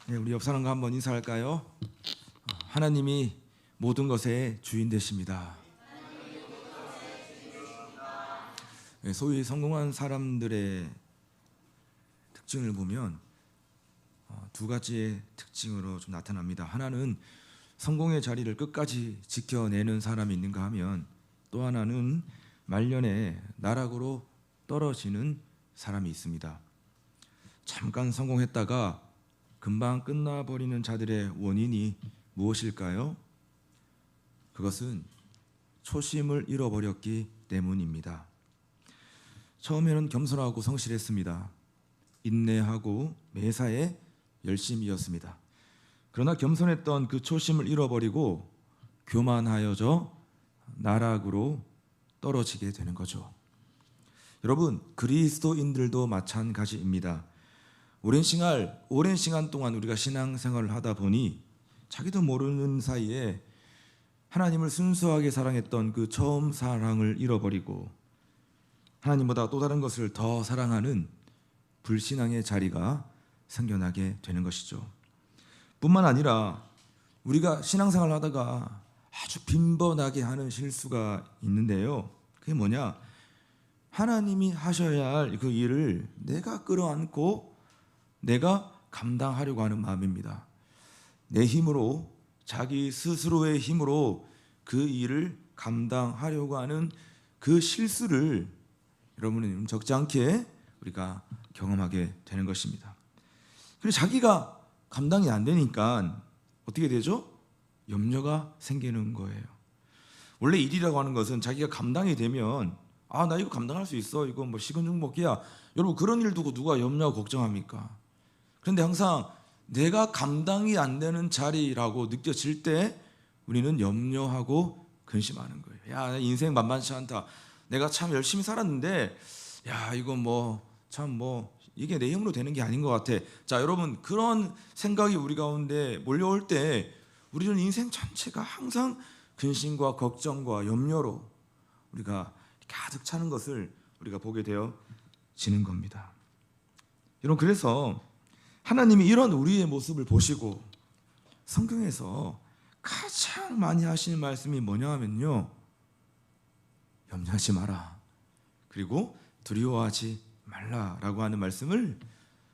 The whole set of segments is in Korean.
네, 우리 옆 사람과 한번 인사할까요? 하나님이 모든 것의 주인 되십니다. 네, 소위 성공한 사람들의 특징을 보면 두 가지의 특징으로 좀 나타납니다. 하나는 성공의 자리를 끝까지 지켜내는 사람이 있는가 하면, 또 하나는 말년에 나락으로 떨어지는 사람이 있습니다. 잠깐 성공했다가 금방 끝나버리는 자들의 원인이 무엇일까요? 그것은 초심을 잃어버렸기 때문입니다. 처음에는 겸손하고 성실했습니다. 인내하고 매사에 열심이었습니다. 그러나 겸손했던 그 초심을 잃어버리고 교만하여져 나락으로 떨어지게 되는 거죠. 여러분, 그리스도인들도 마찬가지입니다. 오랜 시간 동안 우리가 신앙생활을 하다 보니 자기도 모르는 사이에 하나님을 순수하게 사랑했던 그 처음 사랑을 잃어버리고 하나님보다 또 다른 것을 더 사랑하는 불신앙의 자리가 생겨나게 되는 것이죠. 뿐만 아니라 우리가 신앙생활을 하다가 아주 빈번하게 하는 실수가 있는데요. 그게 뭐냐? 하나님이 하셔야 할 그 일을 내가 끌어안고 내가 감당하려고 하는 마음입니다. 내 힘으로, 자기 스스로의 힘으로 그 일을 감당하려고 하는 그 실수를 여러분은 적지 않게 우리가 경험하게 되는 것입니다. 그리고 자기가 감당이 안 되니까 어떻게 되죠? 염려가 생기는 거예요. 원래 일이라고 하는 것은 자기가 감당이 되면 나 이거 감당할 수 있어, 이거 뭐 식은 죽 먹기야, 여러분 그런 일 두고 누가 염려하고 걱정합니까? 그런데 항상 내가 감당이 안 되는 자리라고 느껴질 때 우리는 염려하고 근심하는 거예요. 야, 인생 만만치 않다. 내가 참 열심히 살았는데 이거 이게 내 힘으로 되는 게 아닌 것 같아. 자, 여러분, 그런 생각이 우리 가운데 몰려올 때 우리는 인생 전체가 항상 근심과 걱정과 염려로 우리가 가득 차는 것을 우리가 보게 되어지는 겁니다. 여러분, 그래서 하나님이 이런 우리의 모습을 보시고 성경에서 가장 많이 하시는 말씀이 뭐냐 하면요, 염려하지 마라, 그리고 두려워하지 말라라고 하는 말씀을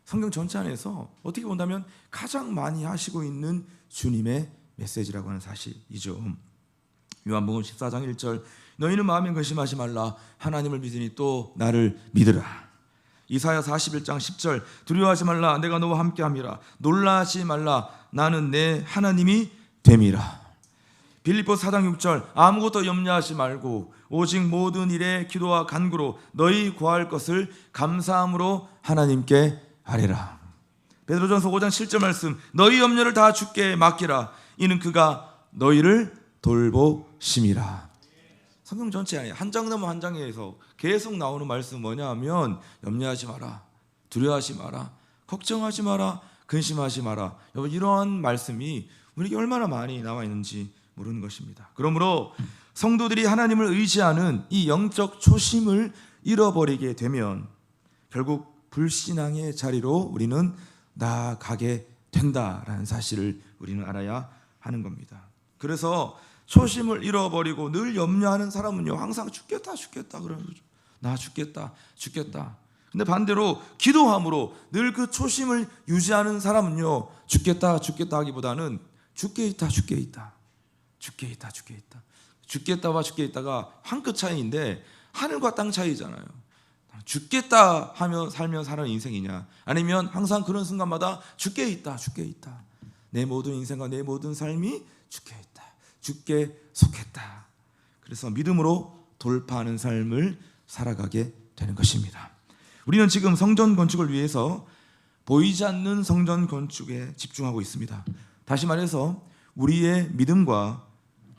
성경 전체 안에서 어떻게 본다면 가장 많이 하시고 있는 주님의 메시지라고 하는 사실이죠. 요한복음 14장 1절, 너희는 마음에 근심하지 말라, 하나님을 믿으니 또 나를 믿으라. 이사야 41장 10절, 두려워하지 말라, 내가 너와 함께함이라. 놀라지 말라, 나는 내 하나님이 됨이라. 빌립보서 4장 6절, 아무것도 염려하지 말고 오직 모든 일에 기도와 간구로 너희 구할 것을 감사함으로 하나님께 아뢰라. 베드로전서 5장 7절 말씀, 너희 염려를 다 주께 맡기라, 이는 그가 너희를 돌보심이라. 성경 전체 아니에요. 한 장 넘어 한 장에서 계속 나오는 말씀 뭐냐 하면 염려하지 마라, 두려워하지 마라, 걱정하지 마라, 근심하지 마라. 여러분, 이러한 말씀이 우리에게 얼마나 많이 나와 있는지 모르는 것입니다. 그러므로 성도들이 하나님을 의지하는 이 영적 초심을 잃어버리게 되면 결국 불신앙의 자리로 우리는 나아가게 된다라는 사실을 우리는 알아야 하는 겁니다. 그래서 초심을 잃어버리고 늘 염려하는 사람은요, 항상 죽겠다 그러는 거죠. 나 죽겠다. 근데 반대로 기도함으로 늘 그 초심을 유지하는 사람은요, 죽겠다 하기보다는 죽게 있다와 죽게 있다가 한 끗 차이인데 하늘과 땅 차이잖아요. 죽겠다 하며 살며 사는 인생이냐, 아니면 항상 그런 순간마다 죽게 있다, 내 모든 인생과 내 모든 삶이 죽게 있다, 죽게 속했다. 그래서 믿음으로 돌파하는 삶을 살아가게 되는 것입니다. 우리는 지금 성전 건축을 위해서 보이지 않는 성전 건축에 집중하고 있습니다. 다시 말해서 우리의 믿음과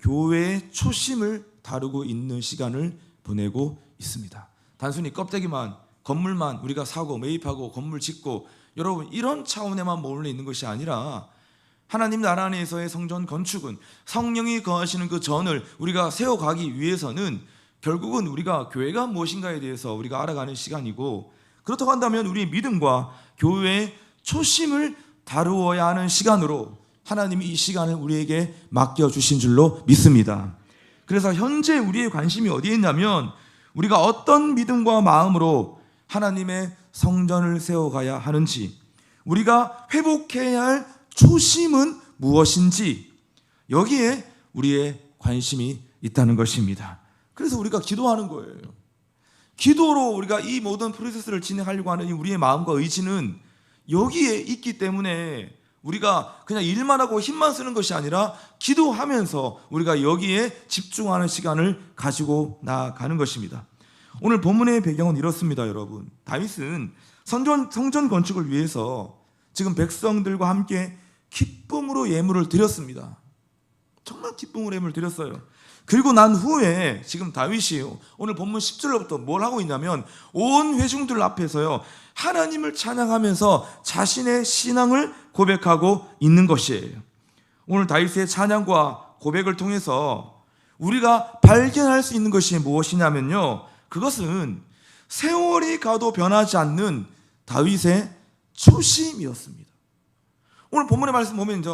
교회의 초심을 다루고 있는 시간을 보내고 있습니다. 단순히 껍데기만, 건물만 우리가 사고 매입하고 건물 짓고, 여러분, 이런 차원에만 머물러 있는 것이 아니라 하나님 나라 안에서의 성전 건축은 성령이 거하시는 그 전을 우리가 세워가기 위해서는 결국은 우리가 교회가 무엇인가에 대해서 우리가 알아가는 시간이고, 그렇다고 한다면 우리 믿음과 교회의 초심을 다루어야 하는 시간으로 하나님이 이 시간을 우리에게 맡겨주신 줄로 믿습니다. 그래서 현재 우리의 관심이 어디에 있냐면 우리가 어떤 믿음과 마음으로 하나님의 성전을 세워가야 하는지, 우리가 회복해야 할 초심은 무엇인지, 여기에 우리의 관심이 있다는 것입니다. 그래서 우리가 기도하는 거예요. 기도로 우리가 이 모든 프로세스를 진행하려고 하는 우리의 마음과 의지는 여기에 있기 때문에 우리가 그냥 일만 하고 힘만 쓰는 것이 아니라 기도하면서 우리가 여기에 집중하는 시간을 가지고 나아가는 것입니다. 오늘 본문의 배경은 이렇습니다, 여러분. 다윗은 성전 건축을 위해서 지금 백성들과 함께 기쁨으로 예물을 드렸습니다. 정말 기쁨으로 예물을 드렸어요. 그리고 난 후에 지금 다윗이 오늘 본문 10절로부터 뭘 하고 있냐면 온 회중들 앞에서요 하나님을 찬양하면서 자신의 신앙을 고백하고 있는 것이에요. 오늘 다윗의 찬양과 고백을 통해서 우리가 발견할 수 있는 것이 무엇이냐면요, 그것은 세월이 가도 변하지 않는 다윗의 초심이었습니다. 오늘 본문의 말씀 보면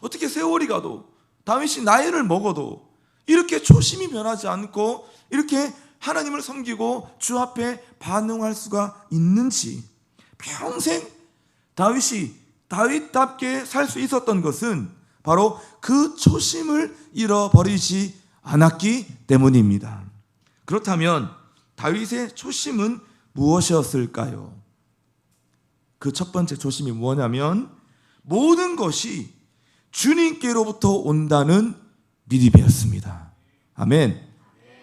어떻게 세월이 가도 다윗이 나이를 먹어도 이렇게 초심이 변하지 않고 이렇게 하나님을 섬기고 주 앞에 반응할 수가 있는지, 평생 다윗이 다윗답게 살 수 있었던 것은 바로 그 초심을 잃어버리지 않았기 때문입니다. 그렇다면 다윗의 초심은 무엇이었을까요? 그 첫 번째 초심이 뭐냐면 모든 것이 주님께로부터 온다는 믿음이었습니다. 아멘.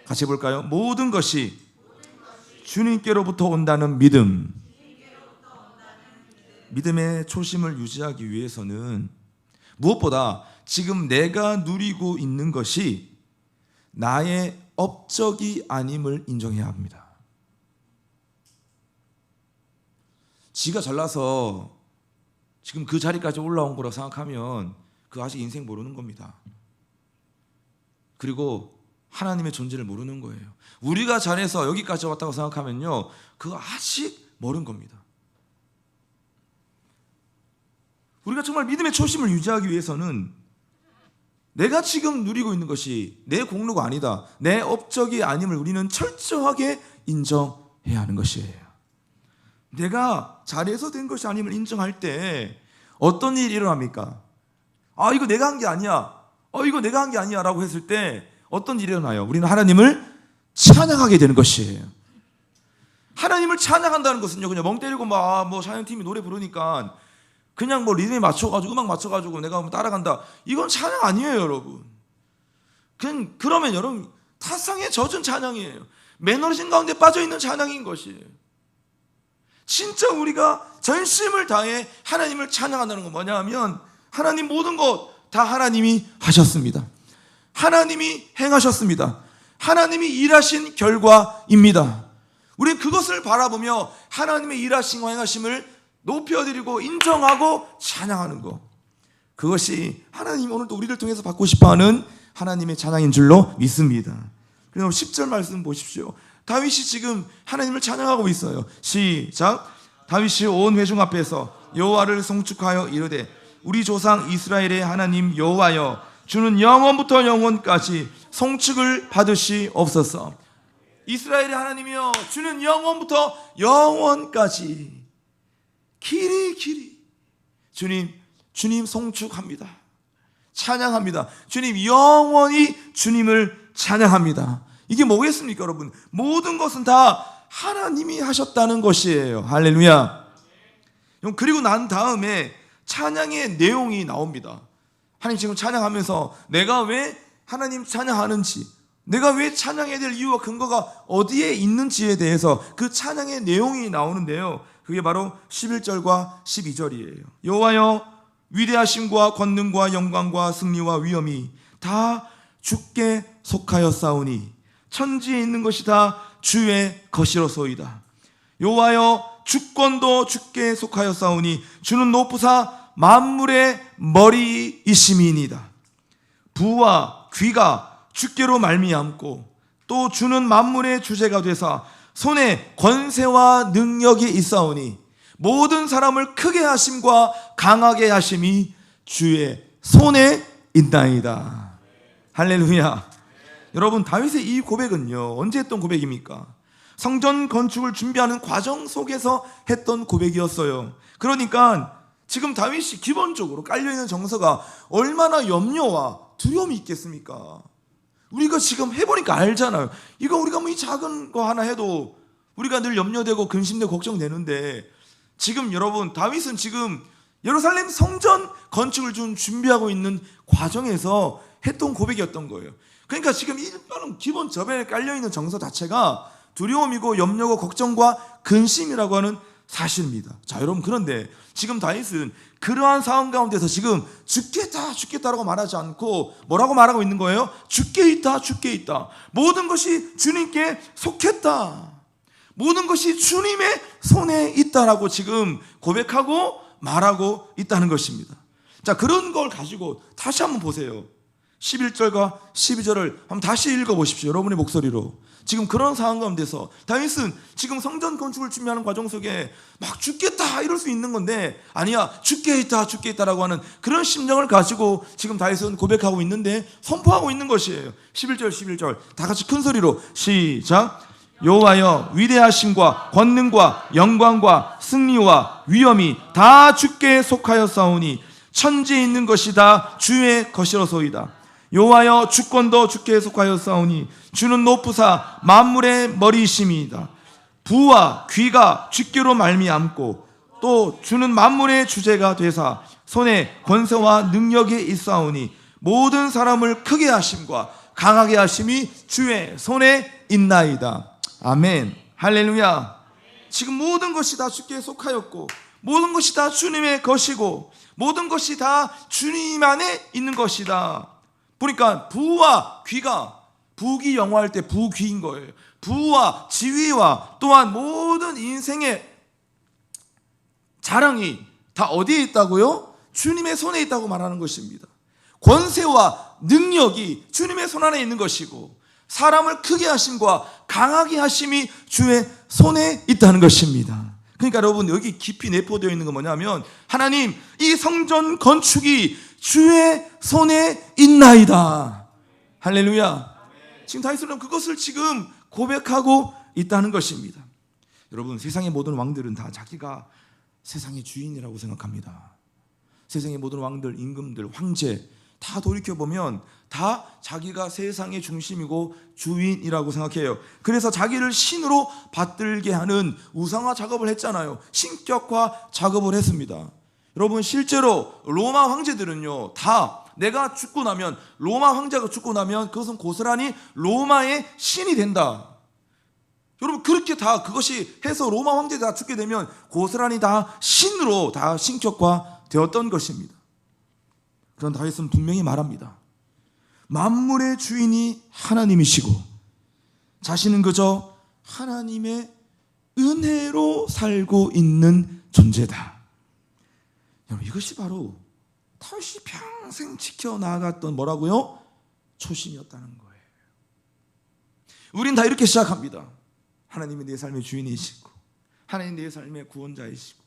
같이 볼까요? 모든 것이 주님께로부터 온다는 믿음. 믿음의 초심을 유지하기 위해서는 무엇보다 지금 내가 누리고 있는 것이 나의 업적이 아님을 인정해야 합니다. 지가 잘나서 지금 그 자리까지 올라온 거라고 생각하면 그거 아직 인생 모르는 겁니다. 그리고 하나님의 존재를 모르는 거예요. 우리가 잘해서 여기까지 왔다고 생각하면요 그거 아직 모르는 겁니다. 우리가 정말 믿음의 초심을 유지하기 위해서는 내가 지금 누리고 있는 것이 내 공로가 아니다, 내 업적이 아님을 우리는 철저하게 인정해야 하는 것이에요. 내가 잘해서 된 것이 아님을 인정할 때 어떤 일이 일어납니까? 이거 내가 한 게 아니야, 이거 내가 한 게 아니야 라고 했을 때 어떤 일이 일어나요? 우리는 하나님을 찬양하게 되는 것이에요. 하나님을 찬양한다는 것은요 그냥 멍 때리고 뭐 찬양팀이 노래 부르니까 그냥 뭐 리듬에 맞춰가지고 음악 맞춰가지고 내가 따라간다, 이건 찬양 아니에요, 여러분. 그러면 여러분 타성에 젖은 찬양이에요. 매너리즘 가운데 빠져있는 찬양인 것이에요. 진짜 우리가 전심을 다해 하나님을 찬양한다는 건 뭐냐 하면 하나님 모든 것 다 하나님이 하셨습니다. 하나님이 행하셨습니다. 하나님이 일하신 결과입니다. 우리는 그것을 바라보며 하나님의 일하심과 행하심을 높여드리고 인정하고 찬양하는 것, 그것이 하나님 오늘도 우리를 통해서 받고 싶어하는 하나님의 찬양인 줄로 믿습니다. 그래서 10절 말씀 보십시오. 다윗이 지금 하나님을 찬양하고 있어요. 시작. 다윗이 온 회중 앞에서 여호와를 송축하여 이르되 우리 조상 이스라엘의 하나님 여호와여, 주는 영원부터 영원까지 송축을 받으시옵소서. 이스라엘의 하나님이여, 주는 영원부터 영원까지 길이 주님 송축합니다. 찬양합니다. 주님 영원히 주님을 찬양합니다. 이게 뭐겠습니까, 여러분? 모든 것은 다 하나님이 하셨다는 것이에요. 할렐루야. 그리고 난 다음에 찬양의 내용이 나옵니다. 하나님 지금 찬양하면서 내가 왜 하나님 찬양하는지, 내가 왜 찬양해야 될 이유와 근거가 어디에 있는지에 대해서 그 찬양의 내용이 나오는데요, 그게 바로 11절과 12절이에요. 여호와여, 위대하심과 권능과 영광과 승리와 위엄이 다 주께 속하였사오니 천지에 있는 것이 다 주의 것이로소이다. 여호와여, 주권도 주께 속하였사오니 주는 높으사 만물의 머리이심이니이다. 부와 귀가 주께로 말미암고 또 주는 만물의 주제가 되사 손에 권세와 능력이 있사오니 모든 사람을 크게 하심과 강하게 하심이 주의 손에 있나이다. 할렐루야. 여러분, 다윗의 이 고백은요, 언제 했던 고백입니까? 성전 건축을 준비하는 과정 속에서 했던 고백이었어요. 그러니까 지금 다윗이 기본적으로 깔려있는 정서가 얼마나 염려와 두려움이 있겠습니까? 우리가 지금 해보니까 알잖아요. 이거 우리가 뭐 이 작은 거 하나 해도 우리가 늘 염려되고 근심되고 걱정되는데, 지금 여러분, 다윗은 지금 예루살렘 성전 건축을 좀 준비하고 있는 과정에서 했던 고백이었던 거예요. 그러니까 지금 일반은 기본 저변에 깔려있는 정서 자체가 두려움이고 염려고 걱정과 근심이라고 하는 사실입니다. 자, 여러분, 그런데 지금 다윗은 그러한 상황 가운데서 지금 죽겠다라고 말하지 않고 뭐라고 말하고 있는 거예요? 죽게 있다. 모든 것이 주님께 속했다. 모든 것이 주님의 손에 있다라고 지금 고백하고 말하고 있다는 것입니다. 자, 그런 걸 가지고 다시 한번 보세요. 11절과 12절을 한번 다시 읽어보십시오. 여러분의 목소리로. 지금 그런 상황 가운데서 다윗은 지금 성전 건축을 준비하는 과정 속에 막 죽겠다 이럴 수 있는 건데, 아니야, 죽게 있다라고 하는 그런 심정을 가지고 지금 다윗은 고백하고 있는데, 선포하고 있는 것이에요. 11절 다 같이 큰 소리로 시작. 여호와여, 위대하심과 권능과 영광과 승리와 위엄이 다 주께 속하였사오니 천지에 있는 것이 다 주의 것이로소이다. 여호와여, 주권도 주께 속하였사오니 주는 높으사 만물의 머리이심이다. 부와 귀가 주께로 말미암고 또 주는 만물의 주제가 되사 손에 권세와 능력이 있사오니 모든 사람을 크게 하심과 강하게 하심이 주의 손에 있나이다. 아멘. 할렐루야. 지금 모든 것이 다 주께 속하였고 모든 것이 다 주님의 것이고 모든 것이 다 주님 안에 있는 것이다. 보니까 부와 귀가, 부귀 영화할 때 부귀인 거예요. 부와 지위와 또한 모든 인생의 자랑이 다 어디에 있다고요? 주님의 손에 있다고 말하는 것입니다. 권세와 능력이 주님의 손 안에 있는 것이고 사람을 크게 하심과 강하게 하심이 주의 손에 있다는 것입니다. 그러니까 여러분, 여기 깊이 내포되어 있는 건 뭐냐면, 하나님, 이 성전 건축이 주의 손에 있나이다. 할렐루야. 지금 다윗은 그것을 지금 고백하고 있다는 것입니다. 여러분, 세상의 모든 왕들은 다 자기가 세상의 주인이라고 생각합니다. 세상의 모든 왕들, 임금들, 황제 다 돌이켜보면 다 자기가 세상의 중심이고 주인이라고 생각해요. 그래서 자기를 신으로 받들게 하는 우상화 작업을 했잖아요. 신격화 작업을 했습니다. 여러분, 실제로 로마 황제들은요, 다 내가 죽고 나면, 로마 황제가 죽고 나면 그것은 고스란히 로마의 신이 된다. 여러분, 그렇게 다 그것이 해서 로마 황제가 다 죽게 되면 고스란히 다 신으로 다 신격화 되었던 것입니다. 그런 다윗은 분명히 말합니다. 만물의 주인이 하나님이시고 자신은 그저 하나님의 은혜로 살고 있는 존재다. 여러분, 이것이 바로 다윗이 평생 지켜나갔던 뭐라고요? 초심이었다는 거예요. 우린 다 이렇게 시작합니다. 하나님이 내 삶의 주인이시고 하나님이 내 삶의 구원자이시고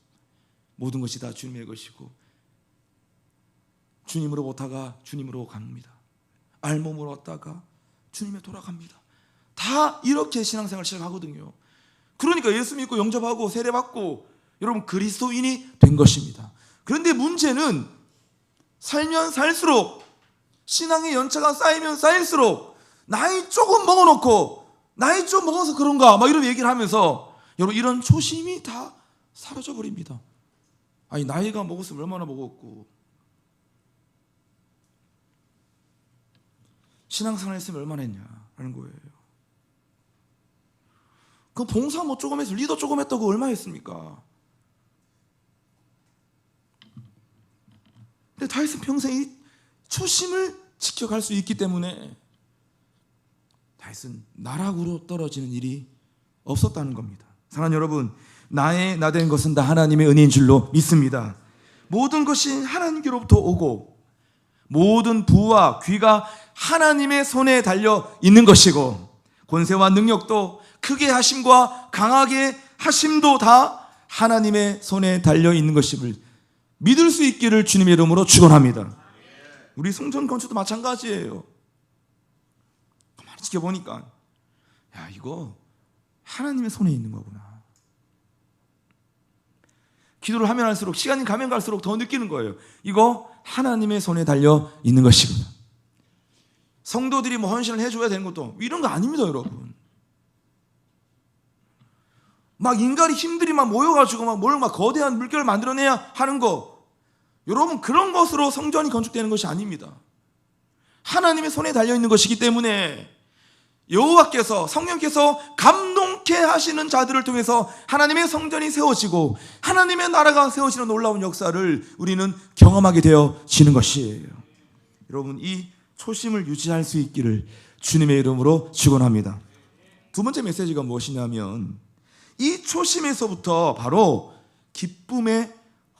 모든 것이 다 주님의 것이고 주님으로부터가 주님으로 갑니다. 알몸으로 왔다가 주님에 돌아갑니다. 다 이렇게 신앙생활 시작하거든요. 그러니까 예수 믿고 영접하고 세례받고 여러분 그리스도인이 된 것입니다. 그런데 문제는 살면 살수록, 신앙의 연차가 쌓이면 쌓일수록 나이 조금 먹어놓고 나이 좀 먹어서 그런가 막 이런 얘기를 하면서 여러분 이런 초심이 다 사라져 버립니다. 아니, 나이가 먹었으면 얼마나 먹었고 신앙생활 했으면 얼마나 했냐 하는 거예요. 그 봉사 뭐 조금 해서 리더 조금 했다고 얼마 했습니까? 근데 다윗은 평생 이 초심을 지켜갈 수 있기 때문에 다윗은 나락으로 떨어지는 일이 없었다는 겁니다. 사랑하는 여러분, 나 된 것은 다 하나님의 은혜인 줄로 믿습니다. 모든 것이 하나님께로부터 오고 모든 부와 귀가 하나님의 손에 달려 있는 것이고 권세와 능력도 크게 하심과 강하게 하심도 다 하나님의 손에 달려있는 것임을 믿을 수 있기를 주님의 이름으로 축원합니다. 우리 성전 건축도 마찬가지예요. 가만히 지켜보니까 야, 이거 하나님의 손에 있는 거구나. 기도를 하면 할수록, 시간이 가면 갈수록 더 느끼는 거예요. 이거 하나님의 손에 달려 있는 것이구나. 성도들이 뭐 헌신을 해줘야 되는 것도 이런 거 아닙니다, 여러분. 막 인간이 힘들이 막 모여가지고 막 거대한 물결을 만들어내야 하는 거, 여러분, 그런 것으로 성전이 건축되는 것이 아닙니다. 하나님의 손에 달려있는 것이기 때문에 여호와께서, 성령께서 감동케 하시는 자들을 통해서 하나님의 성전이 세워지고 하나님의 나라가 세워지는 놀라운 역사를 우리는 경험하게 되어지는 것이에요. 여러분, 이 초심을 유지할 수 있기를 주님의 이름으로 축원합니다. 두 번째 메시지가 무엇이냐면, 이 초심에서부터 바로 기쁨의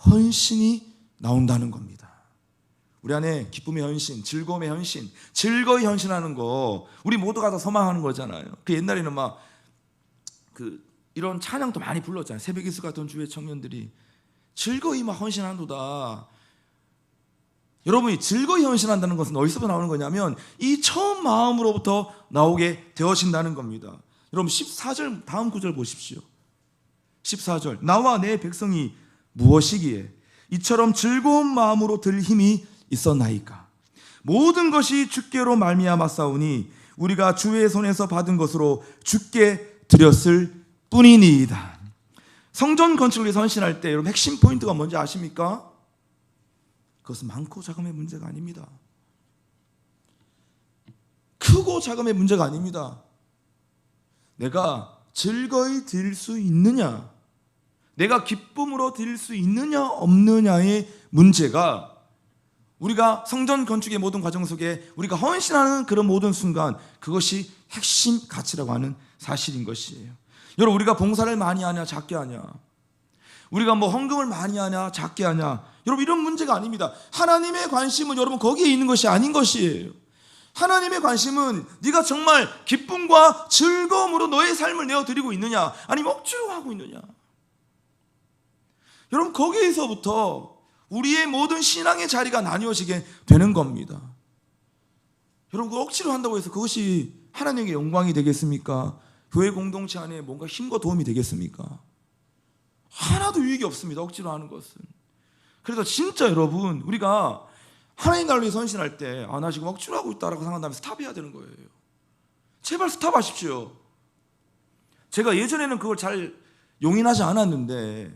헌신이 나온다는 겁니다. 우리 안에 기쁨의 헌신, 즐거움의 헌신, 즐거이 헌신하는 거 우리 모두가 다 소망하는 거잖아요. 그 옛날에는 막 이런 찬양도 많이 불렀잖아요. 새벽 이슬 같은 주의 청년들이 즐거이 막 헌신한도다. 여러분이 즐거이 헌신한다는 것은 어디서부터 나오는 거냐면 이 처음 마음으로부터 나오게 되어진다는 겁니다. 여러분 14절 다음 구절 보십시오. 14절, 나와 내 백성이 무엇이기에 이처럼 즐거운 마음으로 들 힘이 있었나이까. 모든 것이 주께로 말미암아 싸우니 우리가 주의 손에서 받은 것으로 주께 드렸을 뿐이니이다. 성전 건축을 위해서 헌신할 때 여러분 핵심 포인트가 뭔지 아십니까? 그것은 많고 작음의 문제가 아닙니다. 크고 작음의 문제가 아닙니다. 내가 즐거이 드릴 수 있느냐, 내가 기쁨으로 드릴 수 있느냐 없느냐의 문제가, 우리가 성전 건축의 모든 과정 속에 우리가 헌신하는 그런 모든 순간, 그것이 핵심 가치라고 하는 사실인 것이에요. 여러분, 우리가 봉사를 많이 하냐 작게 하냐, 우리가 뭐 헌금을 많이 하냐 작게 하냐, 여러분 이런 문제가 아닙니다. 하나님의 관심은 여러분 거기에 있는 것이 아닌 것이에요. 하나님의 관심은 네가 정말 기쁨과 즐거움으로 너의 삶을 내어드리고 있느냐, 아니면 억지로 하고 있느냐. 여러분 거기에서부터 우리의 모든 신앙의 자리가 나뉘어지게 되는 겁니다. 여러분 그 억지로 한다고 해서 그것이 하나님의 영광이 되겠습니까? 교회 공동체 안에 뭔가 힘과 도움이 되겠습니까? 하나도 유익이 없습니다, 억지로 하는 것은. 그래서 진짜 여러분, 우리가 하나님 나라를 위해서 헌신할 때 나 지금 억지로 하고 있다라고 생각한다면 스탑해야 되는 거예요. 제발 스탑하십시오. 제가 예전에는 그걸 잘 용인하지 않았는데,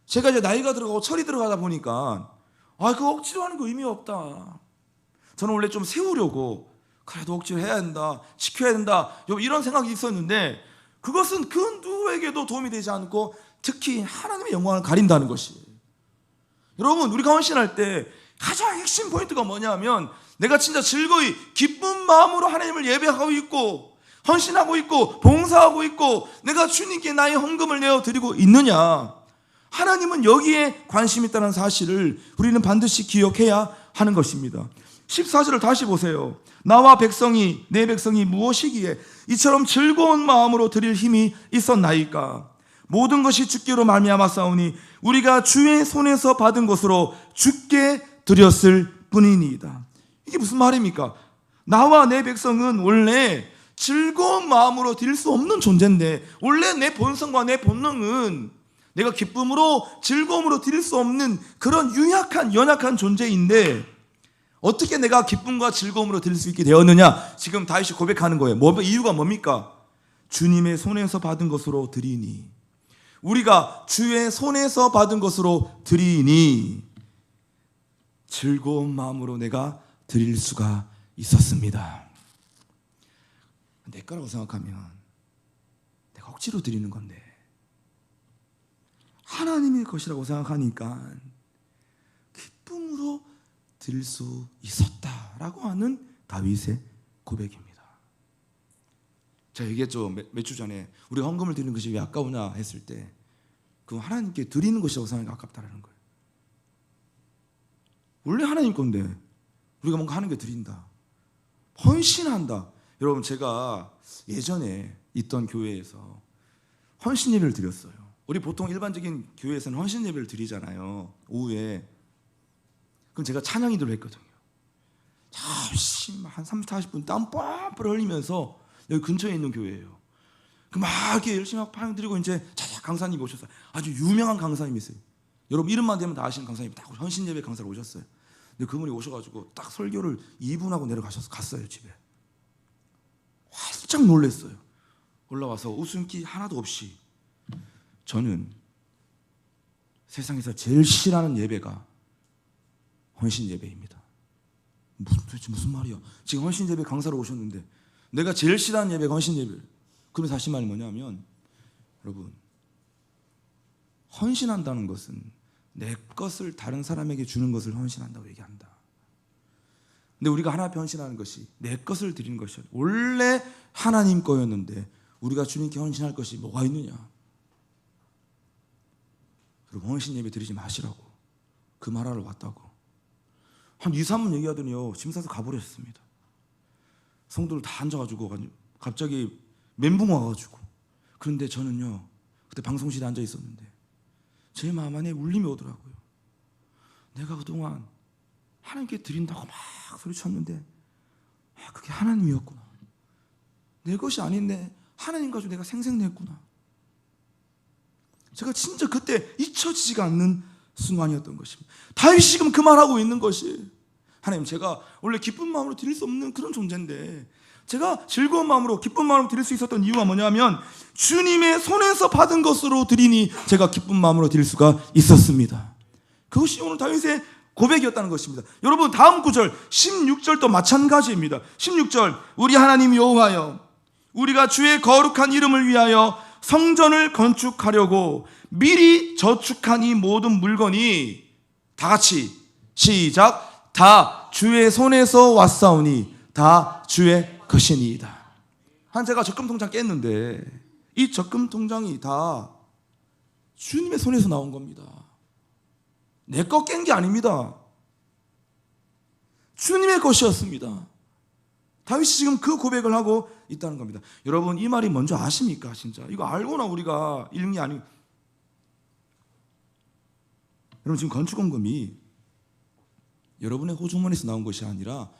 제가 이제 나이가 들어가고 철이 들어가다 보니까 그거 억지로 하는 거 의미 없다. 저는 원래 좀 세우려고 그래도 억지로 해야 된다, 지켜야 된다, 이런 생각이 있었는데, 그것은 그 누구에게도 도움이 되지 않고 특히 하나님의 영광을 가린다는 것이에요. 여러분, 우리가 헌신할 때 가장 핵심 포인트가 뭐냐면, 내가 진짜 즐거이 기쁜 마음으로 하나님을 예배하고 있고 헌신하고 있고 봉사하고 있고 내가 주님께 나의 헌금을 내어드리고 있느냐. 하나님은 여기에 관심이 있다는 사실을 우리는 반드시 기억해야 하는 것입니다. 14절을 다시 보세요. 나와 백성이, 내 백성이 무엇이기에 이처럼 즐거운 마음으로 드릴 힘이 있었나이까. 모든 것이 주께로 말미암아 싸우니 우리가 주의 손에서 받은 것으로 주께 드렸을 뿐이니이다. 이게 무슨 말입니까? 나와 내 백성은 원래 즐거운 마음으로 드릴 수 없는 존재인데, 원래 내 본성과 내 본능은 내가 기쁨으로 즐거움으로 드릴 수 없는 그런 유약한 연약한 존재인데, 어떻게 내가 기쁨과 즐거움으로 드릴 수 있게 되었느냐? 지금 다윗이 고백하는 거예요. 이유가 뭡니까? 주님의 손에서 받은 것으로 드리니, 우리가 주의 손에서 받은 것으로 드리니 즐거운 마음으로 내가 드릴 수가 있었습니다. 내 거라고 생각하면 내가 억지로 드리는 건데, 하나님의 것이라고 생각하니까 기쁨으로 드릴 수 있었다라고 하는 다윗의 고백입니다. 제가 얘기했죠. 몇 주 전에 우리가 헌금을 드리는 것이 왜 아까우냐 했을 때, 그건 하나님께 드리는 것이라고 생각하니까 아깝다라는 거예요. 원래 하나님 건데 우리가 뭔가 하는 게 드린다, 헌신한다. 여러분, 제가 예전에 있던 교회에서 헌신일을 드렸어요. 우리 보통 일반적인 교회에서는 헌신 예배를 드리잖아요, 오후에. 그럼 제가 찬양인들을 했거든요. 한 30, 40분 땀 뻘뻘 흘리면서, 여기 근처에 있는 교회예요. 막 이렇게 열심히 찬양 드리고 이제 자작 강사님이 오셨어요. 아주 유명한 강사님이 있어요. 여러분 이름만 되면 다 아시는 강사님이 딱 헌신 예배 강사로 오셨어요. 근데 그분이 오셔가지고 딱 설교를 2분 하고 갔어요 집에. 활짝 놀랐어요. 올라와서 웃음기 하나도 없이, 저는 세상에서 제일 싫어하는 예배가 헌신 예배입니다. 도대체 무슨 말이야? 지금 헌신 예배 강사로 오셨는데 내가 제일 싫어하는 예배가 헌신 예배를. 그러면서 하신 말이 뭐냐면, 여러분, 헌신한다는 것은 내 것을 다른 사람에게 주는 것을 헌신한다고 얘기한다. 근데 우리가 하나 앞에 헌신하는 것이 내 것을 드리는 것이야. 원래 하나님 거였는데 우리가 주님께 헌신할 것이 뭐가 있느냐? 여러분, 헌신 예배 드리지 마시라고 그 말하러 왔다고. 한 2, 3분 얘기하더니요, 짐 싸서 가버렸습니다. 성도들 다 앉아가지고 갑자기 멘붕 와가지고. 그런데 저는요, 그때 방송실에 앉아 있었는데 제 마음 안에 울림이 오더라고요. 내가 그동안 하나님께 드린다고 막 소리쳤는데 그게 하나님이었구나. 내 것이 아닌데 하나님 가지고 내가 생색냈구나. 제가 진짜 그때 잊혀지지가 않는 순간이었던 것입니다. 다윗이 지금 그 말하고 있는 것이, 하나님, 제가 원래 기쁜 마음으로 드릴 수 없는 그런 존재인데 제가 즐거운 마음으로 기쁜 마음으로 드릴 수 있었던 이유가 뭐냐면 주님의 손에서 받은 것으로 드리니 제가 기쁜 마음으로 드릴 수가 있었습니다. 그것이 오늘 다윗의 고백이었다는 것입니다. 여러분, 다음 구절 16절도 마찬가지입니다. 16절, 우리 하나님 여호와여, 우리가 주의 거룩한 이름을 위하여 성전을 건축하려고 미리 저축한 이 모든 물건이, 다 같이 시작, 다 주의 손에서 왔사오니 다 주의 것이니이다. 제가 적금 통장 깼는데 이 적금 통장이 다 주님의 손에서 나온 겁니다. 내 거 깬 게 아닙니다. 주님의 것이었습니다. 다윗이 지금 그 고백을 하고 있다는 겁니다. 여러분, 이 말이 뭔지 아십니까? 진짜 이거 알고나 우리가 읽는 게 아니고, 여러분, 지금 건축원금이 여러분의 호주머니에서 나온 것이 아니라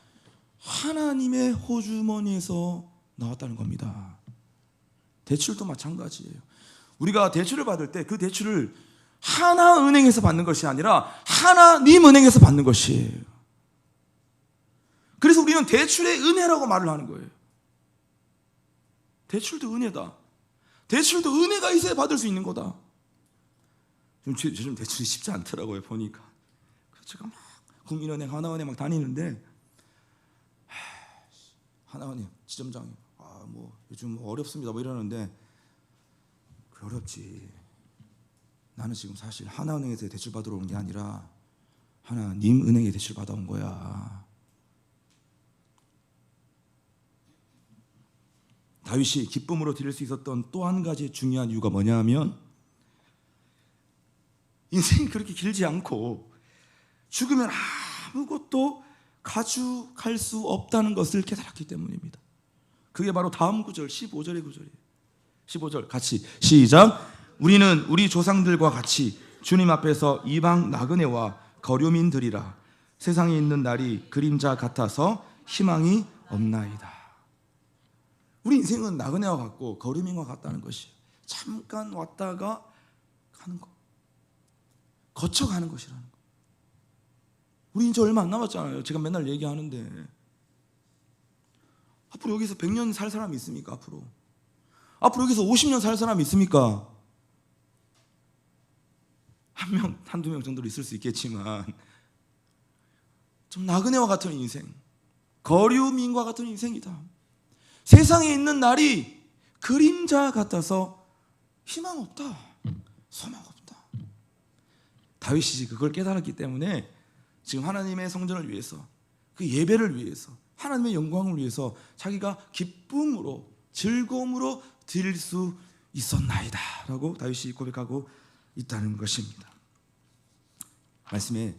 하나님의 호주머니에서 나왔다는 겁니다. 대출도 마찬가지예요. 우리가 대출을 받을 때 그 대출을 하나은행에서 받는 것이 아니라 하나님 은행에서 받는 것이에요. 그래서 우리는 대출의 은혜라고 말을 하는 거예요. 대출도 은혜다. 대출도 은혜가 있어야 받을 수 있는 거다. 요즘 대출이 쉽지 않더라고요, 보니까. 제가 막 국민은행, 하나은행 막 다니는데, 하나은행 지점장이 요즘 어렵습니다 이러는데, 그래, 어렵지. 나는 지금 사실 하나은행에서 대출 받으러 온 게 아니라 하나님 은행에 대출 받아온 거야. 다윗이 기쁨으로 드릴 수 있었던 또 한 가지 중요한 이유가 뭐냐 하면, 인생이 그렇게 길지 않고 죽으면 아무것도 가져갈 수 없다는 것을 깨달았기 때문입니다. 그게 바로 다음 구절 15절의 구절이에요. 15절 같이 시작. 우리는 우리 조상들과 같이 주님 앞에서 이방 나그네와 거류민들이라. 세상에 있는 날이 그림자 같아서 희망이 없나이다. 우리 인생은 나그네와 같고 거류민과 같다는 것이에요. 잠깐 왔다가 가는 것, 거쳐가는 것이라는 것. 우리 이제 얼마 안 남았잖아요. 제가 맨날 얘기하는데, 앞으로 여기서 100년 살 사람이 있습니까? 앞으로 여기서 50년 살 사람이 있습니까? 한 명, 한두 명 정도로 있을 수 있겠지만, 좀 나그네와 같은 인생, 거류민과 같은 인생이다. 세상에 있는 날이 그림자 같아서 희망 없다, 소망 없다. 다윗이 그걸 깨달았기 때문에 지금 하나님의 성전을 위해서, 그 예배를 위해서, 하나님의 영광을 위해서 자기가 기쁨으로, 즐거움으로 드릴 수 있었나이다 라고 다윗이 고백하고 있다는 것입니다. 말씀에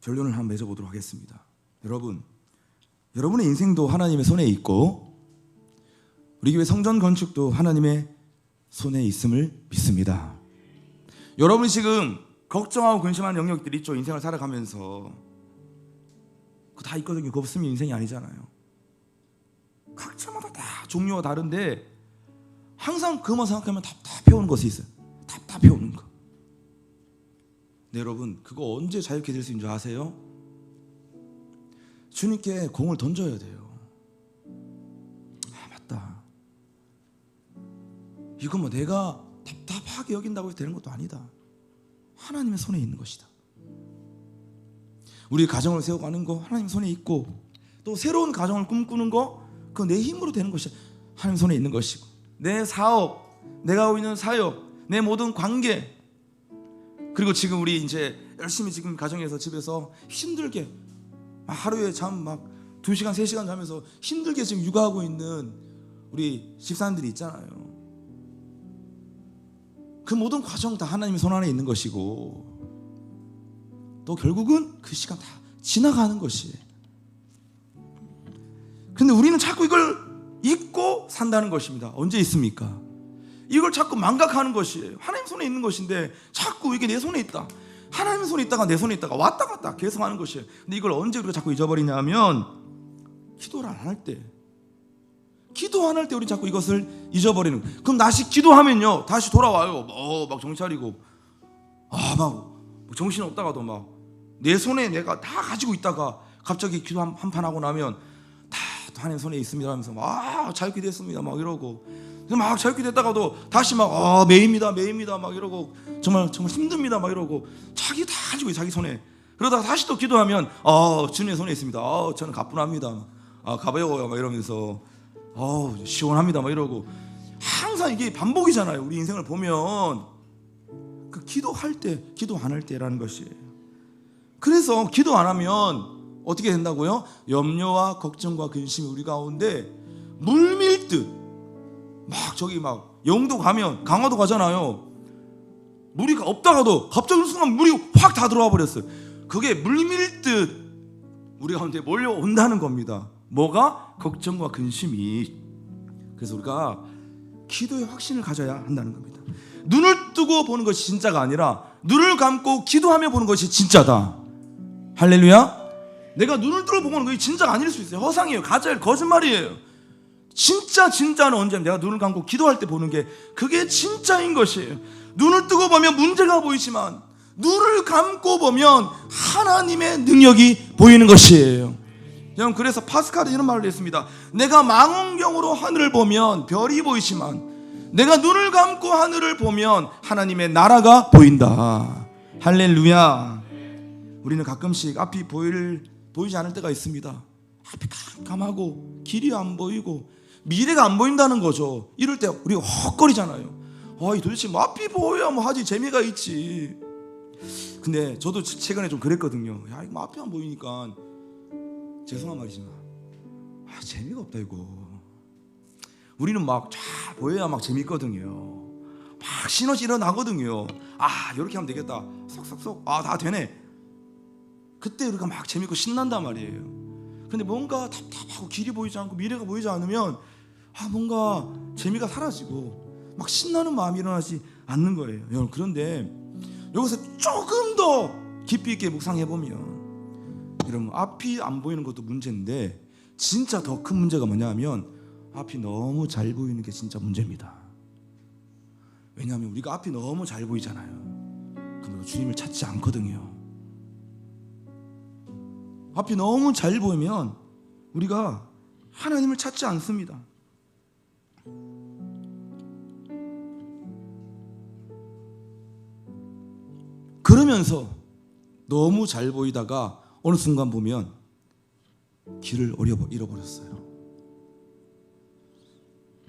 결론을 한번 맺어보도록 하겠습니다. 여러분의 인생도 하나님의 손에 있고 우리 교회 성전 건축도 하나님의 손에 있음을 믿습니다. 여러분이 지금 걱정하고 근심하는 영역들이 있죠. 인생을 살아가면서 그거 다 있거든요. 그거 없으면 인생이 아니잖아요. 각자마다 다 종류가 다른데 항상 그것만 생각하면 답답해 오는 것이 있어요. 답답해 오는 거. 네, 여러분, 그거 언제 자유케 될 수 있는 줄 아세요? 주님께 공을 던져야 돼요. 아, 맞다. 이거 뭐 내가 답답하게 여긴다고 해서 되는 것도 아니다. 하나님의 손에 있는 것이다. 우리 가정을 세워가는 거 하나님 손에 있고, 또 새로운 가정을 꿈꾸는 거 그거 내 힘으로 되는 것이 하나님 손에 있는 것이고, 내 사업, 내가 하고 있는 사역, 내 모든 관계, 그리고 지금 우리 이제 열심히 지금 가정에서 집에서 힘들게 하루에 잠 막 2시간 3시간 자면서 힘들게 지금 육아하고 있는 우리 집사님들이 있잖아요. 그 모든 과정 다 하나님의 손 안에 있는 것이고, 또 결국은 그 시간 다 지나가는 것이에요. 그런데 우리는 자꾸 이걸 잊고 산다는 것입니다. 언제 있습니까? 이걸 자꾸 망각하는 것이에요. 하나님 손에 있는 것인데 자꾸 이게 내 손에 있다, 하나님 손에 있다가 내 손에 있다가 왔다 갔다 계속 하는 것이에요. 근데 이걸 언제 우리가 자꾸 잊어버리냐면 기도를 안 할 때, 기도 안 할 때 우리 자꾸 이것을 잊어버리는 거예요. 그럼 다시 기도하면요 다시 돌아와요. 막 정신 차리고 막 정신 없다가도 막 내 손에 내가 다 가지고 있다가 갑자기 기도 한 판 하고 나면 다 하나님 손에 있습니다 하면서 막 자유케 됐습니다 막 이러고, 막 자유케 됐다가도 다시 막 매입니다 막 이러고 정말 힘듭니다 막 이러고 자기 다 가지고 자기 손에. 그러다가 다시 또 기도하면 주님의 손에 있습니다. 저는 가뿐합니다. 가벼워요 막 이러면서 시원합니다 막 이러고. 항상 이게 반복이잖아요. 우리 인생을 보면 그 기도할 때, 기도 안 할 때라는 것이에요. 그래서 기도 안 하면 어떻게 된다고요? 염려와 걱정과 근심이 우리 가운데 물밀듯 막 영도 가면 강화도 가잖아요. 물이 없다가도 갑자기 순간 물이 확 다 들어와 버렸어요. 그게 물밀듯 우리 가운데 몰려온다는 겁니다. 뭐가? 걱정과 근심이. 그래서 우리가 기도의 확신을 가져야 한다는 겁니다. 눈을 뜨고 보는 것이 진짜가 아니라 눈을 감고 기도하며 보는 것이 진짜다. 할렐루야. 내가 눈을 뜨고 보는 것이 진짜가 아닐 수 있어요. 허상이에요. 가짜예요. 거짓말이에요. 진짜는 언제면 내가 눈을 감고 기도할 때 보는 게 그게 진짜인 것이에요. 눈을 뜨고 보면 문제가 보이지만 눈을 감고 보면 하나님의 능력이 보이는 것이에요. 여러분, 그래서 파스칼은 이런 말을 했습니다. 내가 망원경으로 하늘을 보면 별이 보이지만 내가 눈을 감고 하늘을 보면 하나님의 나라가 보인다. 할렐루야. 우리는 가끔씩 앞이 보이지 않을 때가 있습니다. 앞이 깜깜하고 길이 안 보이고 미래가 안 보인다는 거죠. 이럴 때 우리가 헉거리잖아요. 도대체 뭐 앞이 보여야 뭐 하지 재미가 있지. 근데 저도 최근에 좀 그랬거든요. 이거 앞이 안 보이니까 죄송한 말이지만 재미가 없다 이거. 우리는 막 쫙 보여야 막 재밌거든요. 막 시너지 일어나거든요. 이렇게 하면 되겠다. 쏙쏙쏙 다 되네. 그때 우리가 막 재밌고 신난단 말이에요. 근데 뭔가 답답하고 길이 보이지 않고 미래가 보이지 않으면 뭔가 재미가 사라지고 막 신나는 마음이 일어나지 않는 거예요. 여러분, 그런데 여기서 조금 더 깊이 있게 묵상해보면, 여러분, 앞이 안 보이는 것도 문제인데 진짜 더 큰 문제가 뭐냐면 앞이 너무 잘 보이는 게 진짜 문제입니다. 왜냐하면 우리가 앞이 너무 잘 보이잖아요. 그럼 주님을 찾지 않거든요. 앞이 너무 잘 보이면 우리가 하나님을 찾지 않습니다. 그러면서 너무 잘 보이다가 어느 순간 보면 길을 잃어버렸어요.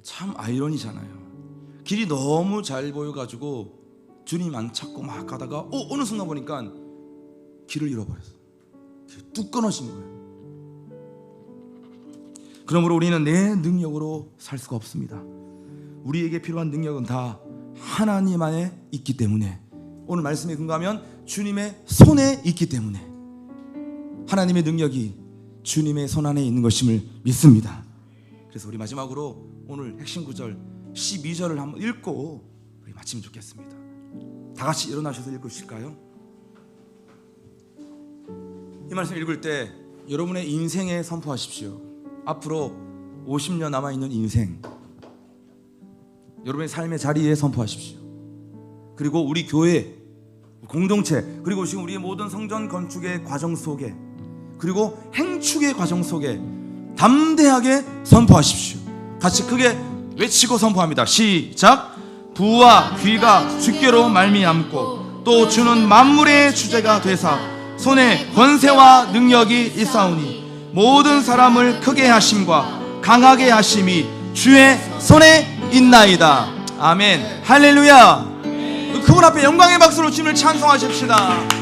참 아이러니잖아요. 길이 너무 잘 보여가지고 주님 안 찾고 막 가다가 어느 순간 보니까 길을 잃어버렸어요. 뚝 끊어진 거예요. 그러므로 우리는 내 능력으로 살 수가 없습니다. 우리에게 필요한 능력은 다 하나님 안에 있기 때문에, 오늘 말씀에 근거하면 주님의 손에 있기 때문에 하나님의 능력이 주님의 손 안에 있는 것임을 믿습니다. 그래서 우리 마지막으로 오늘 핵심 구절 12절을 한번 읽고 우리 마치면 좋겠습니다. 다 같이 일어나셔서 읽으실까요? 이 말씀 읽을 때 여러분의 인생에 선포하십시오. 앞으로 50년 남아있는 인생, 여러분의 삶의 자리에 선포하십시오. 그리고 우리 교회 공동체, 그리고 지금 우리의 모든 성전 건축의 과정 속에, 그리고 행축의 과정 속에 담대하게 선포하십시오. 같이 크게 외치고 선포합니다. 시작. 부와 귀가 주께로 말미암고 또 주는 만물의 주제가 되사 손에 권세와 능력이 있사오니 모든 사람을 크게 하심과 강하게 하심이 주의 손에 있나이다. 아멘. 할렐루야. 그분 앞에 영광의 박수로 주님을 찬송하십시다.